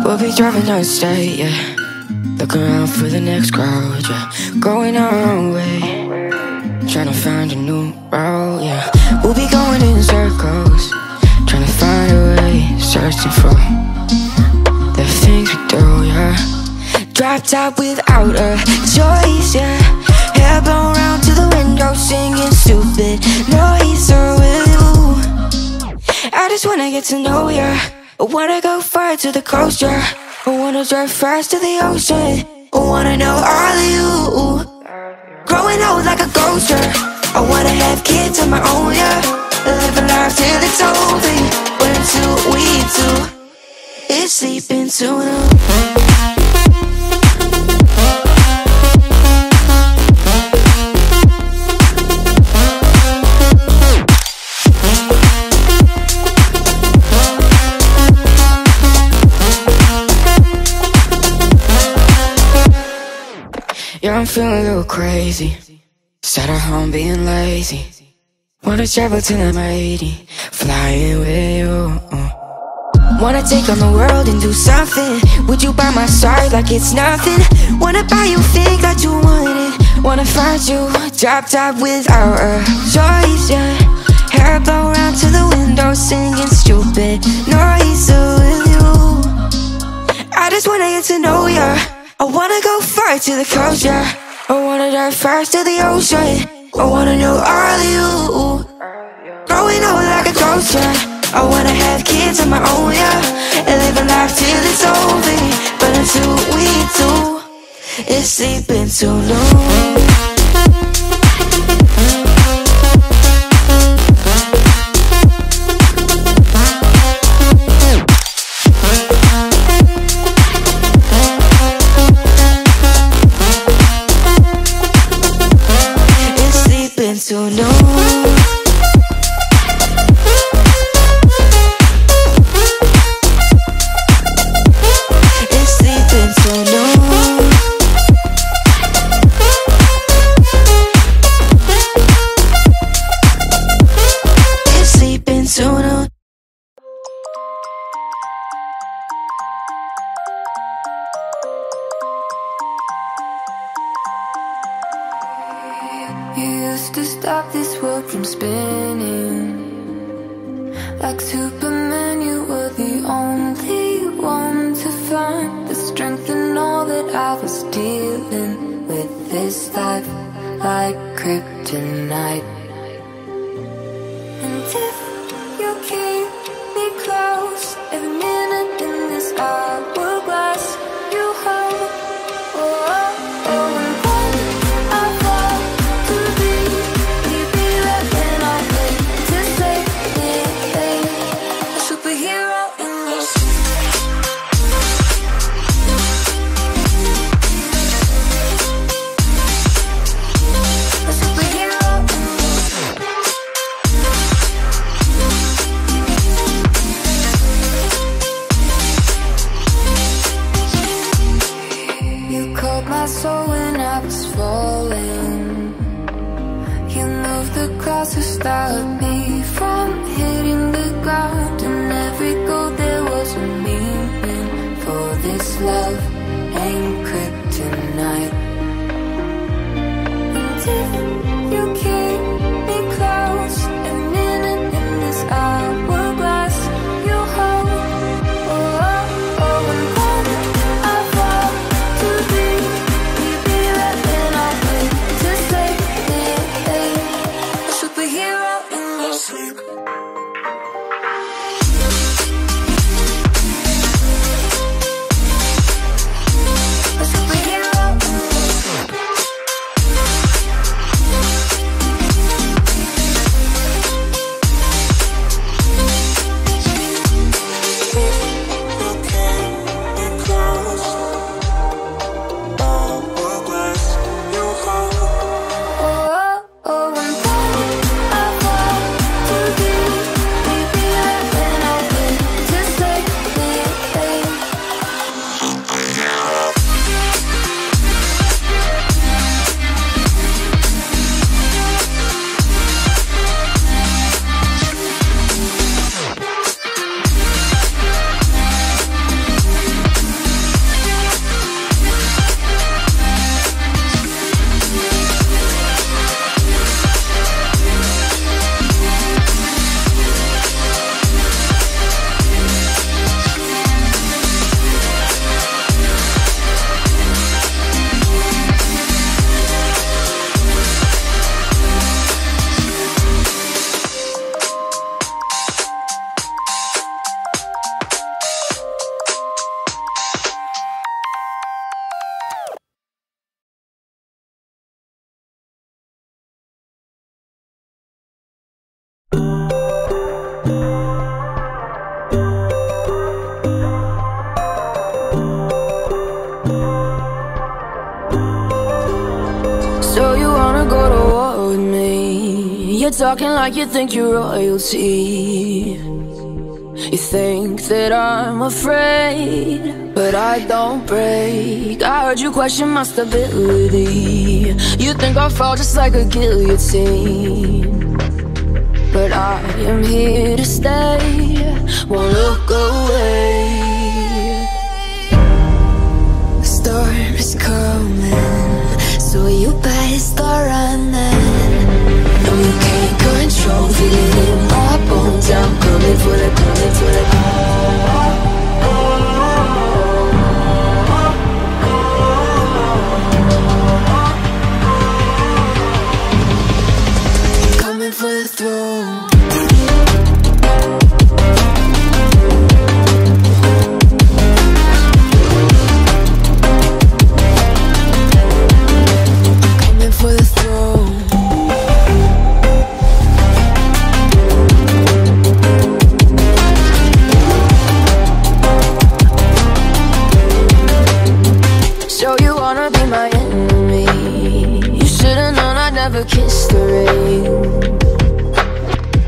We'll be driving down the state, yeah. Look around for the next crowd, yeah. Going our own way, trying to find a new route, yeah. We'll be going in circles, trying to find a way, searching for the things we do, yeah. Drop top without a choice, yeah. Hair blown round to the window, singing stupid noise with you. I just wanna get to know ya. I wanna go far to the coast, yeah. I wanna drive fast to the ocean. I wanna know all of you. Growing old like a ghost, yeah. I wanna have kids of my own, yeah. Live a life till it's over. But until we do, it's sleeping too long. Yeah, I'm feeling a little crazy. Sat at home being lazy. Wanna travel till I'm 80, flying with you. Wanna take on the world and do something. Would you by my side like it's nothing? Wanna buy you things that you wanted. Wanna find you drop top without a choice, yeah. Hair blow round to the window, singing stupid noise with you. I just wanna get to know ya. I wanna go far to the coast, yeah. I wanna dive fast to the ocean. I wanna know all of you. Growing old like a ghost, yeah. I wanna have kids of my own, yeah. And live a life till it's over. But until we do, it's sleeping too long. Too long. It's sleeping too long. It's sleeping too long. You used to stop this world from spinning. Like Superman, you were the only one to find the strength in all that I was dealing with this life, like kryptonite. And if you keep me close, every minute in this hourglass, you hold. Oh, oh, oh, and when I fall to be right when I wait to save me, a superhero in your a superhero in you called my soul when I was falling. You moved the cross to stop me from hitting the ground. And every goal there was a meaning. For this love ain't kryptonite. And if you keep me close, every minute in this hourglass, you hold. Oh, oh, oh, and when I fall to be right when I wait to save me, a superhero in your sleep. So you wanna go to war with me? You're talking like you think you're royalty. You think that I'm afraid, but I don't break. I heard you question my stability. You think I'll fall just like a guillotine, but I am here to stay, won't look away. The storm is coming, so you better start running. No, you can't control, feel it in my bones. I'm coming for the, coming for the. Coming for the throne. Coming for the throne. So you wanna be my enemy? You should've known I'd never kiss the rain.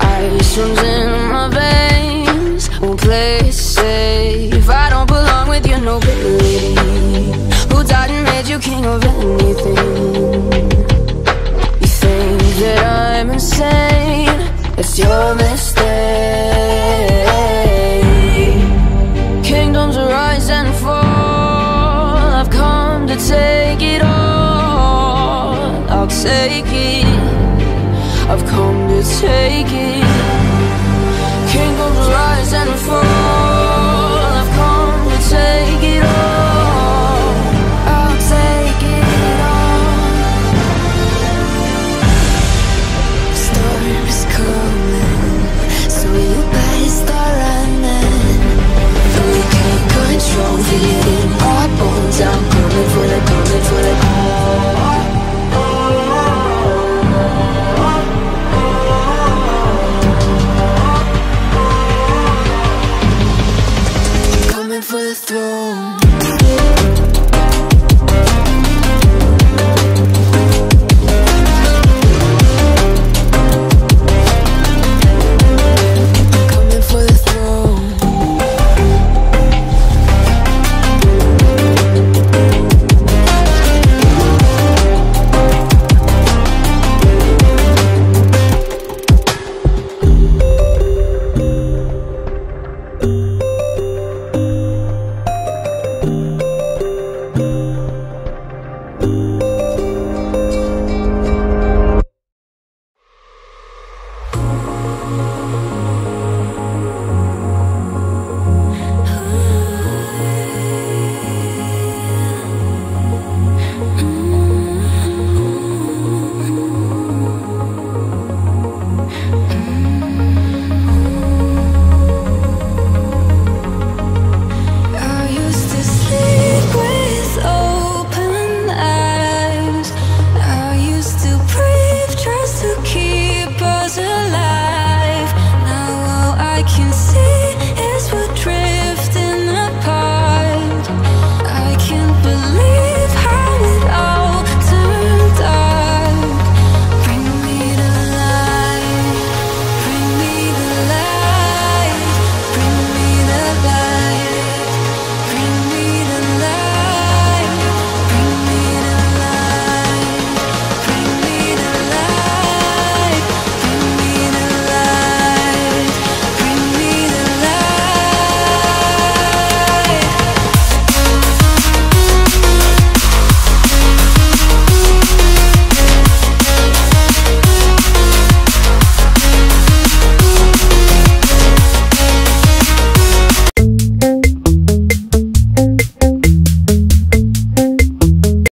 Ice runs in my veins, won't play it safe. I don't belong with your nobility. Who died and made you king of anything? You think that I'm insane? It's your mistake. Kingdoms rise and fall, I've come to take it all. I'll take it, I've come to take it. Kingdoms rise and fall, I've come to take it all. I'll take it all. Storm is coming, so you better start running. No, you can't control, feel it in my bones. I'm coming for the